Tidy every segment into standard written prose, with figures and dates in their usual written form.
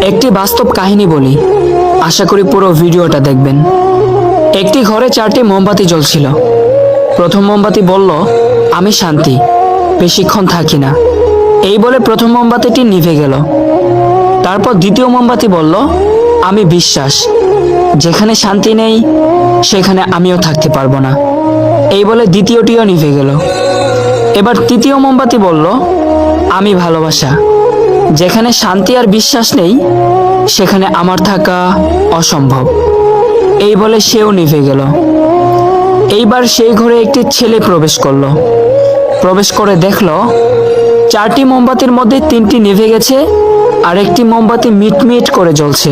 একটি বাস্তব কাহিনী বলি, আশা করি পুরো ভিডিওটা দেখবেন। একটি ঘরে 4টি মোমবাতি জ্বলছিল। প্রথম মোমবাতি বলল, আমি শান্তি, বেশিক্ষণ থাকি না। এই বলে প্রথম মোমবাতিটি নিভে গেল। তারপর দ্বিতীয় মোমবাতি বলল, আমি বিশ্বাস, যেখানে শান্তি নেই সেখানে আমিও থাকতে পারবো না। এই বলে দ্বিতীয়টিও নিভে গেল। এবার তৃতীয় মোমবাতি বলল, আমি ভালোবাসা, যেখানে শান্তি আর বিশ্বাস নেই সেখানে আমার থাকা অসম্ভব। এই বলে সেও নিভে গেল। এইবার সেই ঘরে একটি ছেলে প্রবেশ করলো। প্রবেশ করে দেখলো 4টি মোমবাতির মধ্যে 3টি নিভে গেছে আর একটি মোমবাতি মিটমিট করে জ্বলছে।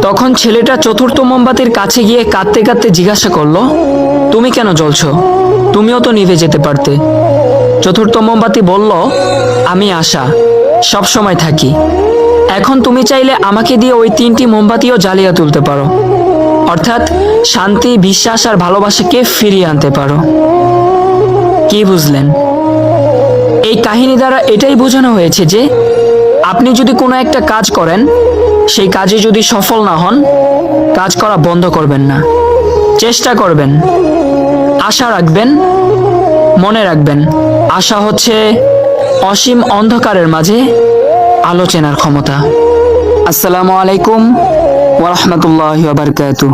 তখন ছেলেটা চতুর্থ মোমবাতির কাছে গিয়ে কাঁদতে কাঁদতে জিজ্ঞাসা করলো, তুমি কেন জ্বলছো? তুমিও তো নিভে যেতে পারতে। চতুর্থ মোমবাতি বলল, আমি আশা, সব সময় থাকি। এখন তুমি চাইলে আমাকে দিয়ে ওই 3টি মোমবাতিও জ্বালিয়ে তুলতে পারো, অর্থাৎ শান্তি, বিশ্বাস আর ভালোবাসাকে ফিরিয়ে আনতে পারো। কি বুঝলেন? এই কাহিনী দ্বারা এটাই বোঝানো হয়েছে যে আপনি যদি কোনো একটা কাজ করেন, সেই কাজে যদি সফল না হন, কাজ করা বন্ধ করবেন না, চেষ্টা করবেন, আশা রাখবেন। মনে রাখবেন, আশা হচ্ছে অসীম অন্ধকারের মাঝে আলো চেনার ক্ষমতা। আসসালামু আলাইকুম ওয়া রাহমাতুল্লাহি ওয়া বারাকাতুহু।